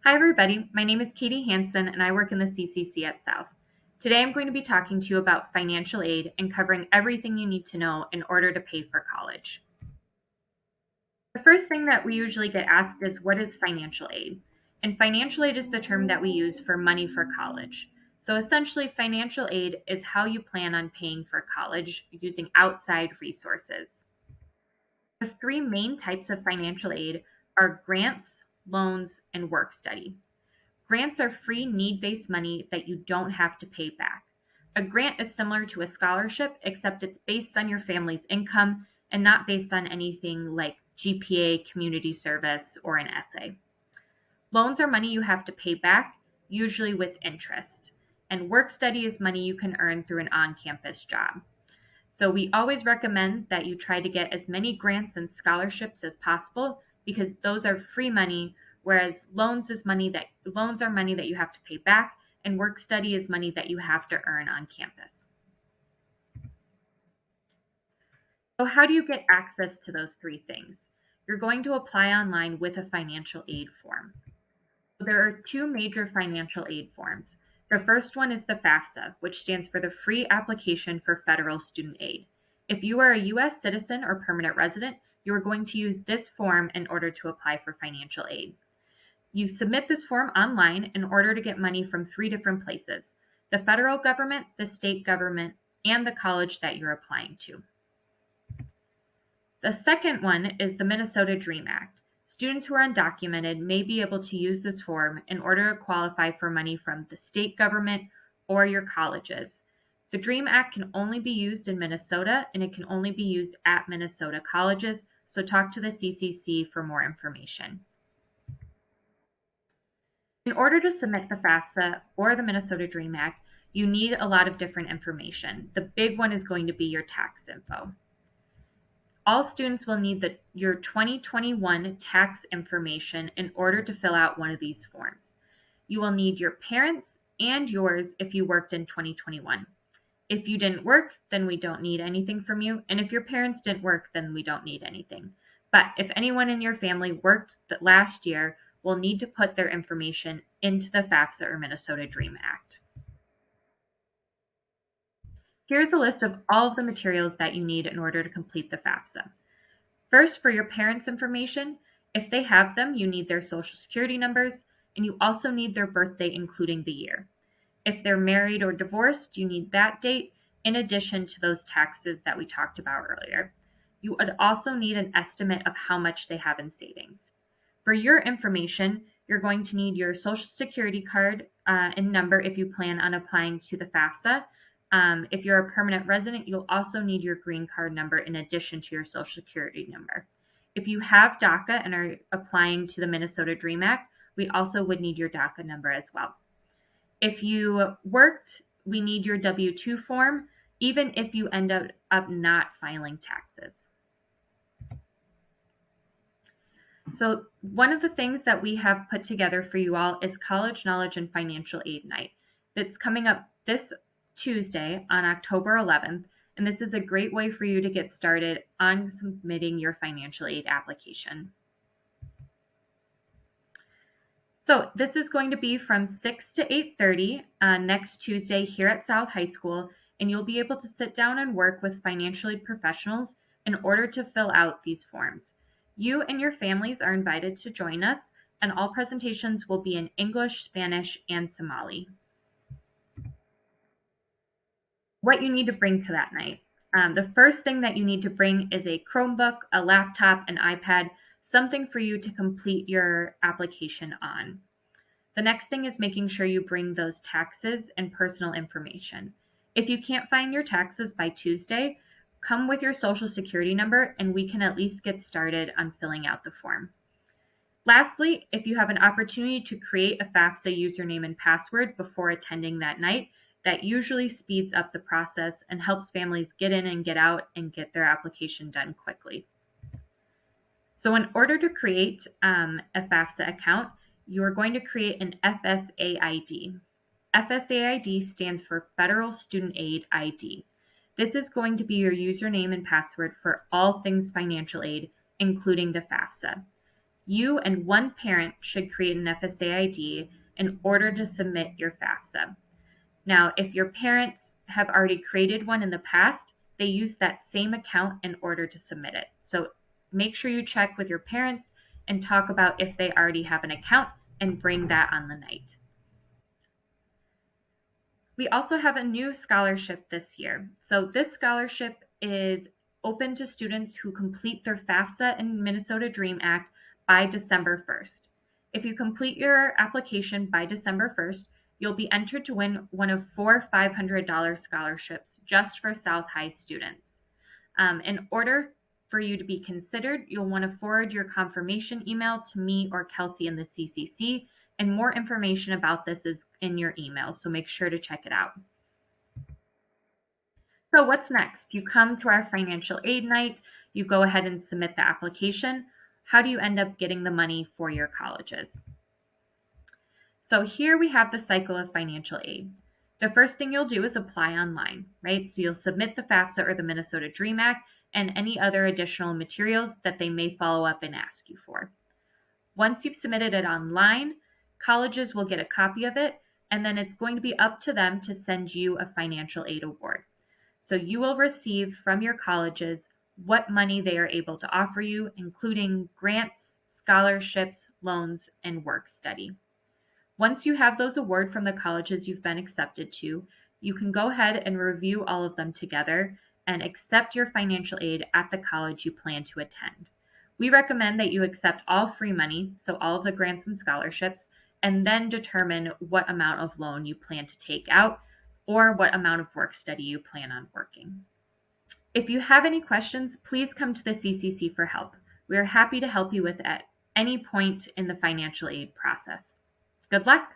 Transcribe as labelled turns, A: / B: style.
A: Hi, everybody. My name is Katie Hansen, and I work in the CCC at South. Today, I'm going to be talking to you about financial aid and covering everything you need to know in order to pay for college. The first thing that we usually get asked is, what is financial aid? And financial aid is the term that we use for money for college. So essentially, financial aid is how you plan on paying for college using outside resources. The three main types of financial aid are grants, loans, and work study. Grants are free need-based money that you don't have to pay back. A grant is similar to a scholarship, except it's based on your family's income and not based on anything like GPA, community service, or an essay. Loans are money you have to pay back, usually with interest. And work study is money you can earn through an on-campus job. So we always recommend that you try to get as many grants and scholarships as possible because those are free money, whereas loans are money that you have to pay back, and work study is money that you have to earn on campus. So how do you get access to those three things? You're going to apply online with a financial aid form. So there are two major financial aid forms. The first one is the FAFSA, which stands for the Free Application for Federal Student Aid. If you are a U.S. citizen or permanent resident, you are going to use this form in order to apply for financial aid. You submit this form online in order to get money from three different places: the federal government, the state government, and the college that you're applying to. The second one is the Minnesota DREAM Act. Students who are undocumented may be able to use this form in order to qualify for money from the state government or your colleges. The DREAM Act can only be used in Minnesota, and it can only be used at Minnesota colleges, so talk to the CCC for more information. In order to submit the FAFSA or the Minnesota DREAM Act, you need a lot of different information. The big one is going to be your tax info. All students will need your 2021 tax information in order to fill out one of these forms. You will need your parents and yours if you worked in 2021. If you didn't work, then we don't need anything from you. And if your parents didn't work, then we don't need anything. But if anyone in your family worked last year, we'll need to put their information into the FAFSA or Minnesota DREAM Act. Here's a list of all of the materials that you need in order to complete the FAFSA. First, for your parents' information, if they have them, you need their social security numbers, and you also need their birthday, including the year. If they're married or divorced, you need that date in addition to those taxes that we talked about earlier. You would also need an estimate of how much they have in savings. For your information, you're going to need your social security card and number if you plan on applying to the FAFSA. If you're a permanent resident, you'll also need your green card number in addition to your social security number. If you have DACA and are applying to the Minnesota DREAM Act, we also would need your DACA number as well. If you worked, we need your W-2 form, even if you end up not filing taxes. So one of the things that we have put together for you all is College Knowledge and Financial Aid Night. That's coming up this Tuesday on October 11th, and this is a great way for you to get started on submitting your financial aid application. So this is going to be from 6 to 8:30 next Tuesday here at South High School, and you'll be able to sit down and work with financial aid professionals in order to fill out these forms. You and your families are invited to join us, and all presentations will be in English, Spanish, and Somali. What you need to bring to that night. The first thing that you need to bring is a Chromebook, a laptop, an iPad, something for you to complete your application on. The next thing is making sure you bring those taxes and personal information. If you can't find your taxes by Tuesday, come with your social security number and we can at least get started on filling out the form. Lastly, if you have an opportunity to create a FAFSA username and password before attending that night, that usually speeds up the process and helps families get in and get out and get their application done quickly. So in order to create a FAFSA account, you are going to create an FSA ID. FSA ID stands for Federal Student Aid ID. This is going to be your username and password for all things financial aid, including the FAFSA. You and one parent should create an FSA ID in order to submit your FAFSA. Now, if your parents have already created one in the past, they use that same account in order to submit it. So make sure you check with your parents and talk about if they already have an account and bring that on the night. We also have a new scholarship this year. So this scholarship is open to students who complete their FAFSA and Minnesota Dream Act by December 1st. If you complete your application by December 1st, you'll be entered to win one of four $500 scholarships just for South High students. In order for you to be considered, you'll want to forward your confirmation email to me or Kelsey in the CCC, and more information about this is in your email, so make sure to check it out. So what's next? You come to our financial aid night, you go ahead and submit the application. How do you end up getting the money for your colleges? So here we have the cycle of financial aid. The first thing you'll do is apply online, right? So you'll submit the FAFSA or the Minnesota Dream Act and any other additional materials that they may follow up and ask you for. Once you've submitted it online, colleges will get a copy of it, and then it's going to be up to them to send you a financial aid award. So you will receive from your colleges what money they are able to offer you, including grants, scholarships, loans, and work study. Once you have those awards from the colleges you've been accepted to, you can go ahead and review all of them together and accept your financial aid at the college you plan to attend. We recommend that you accept all free money, so all of the grants and scholarships, and then determine what amount of loan you plan to take out or what amount of work study you plan on working. If you have any questions, please come to the CCC for help. We are happy to help you with at any point in the financial aid process. Good luck!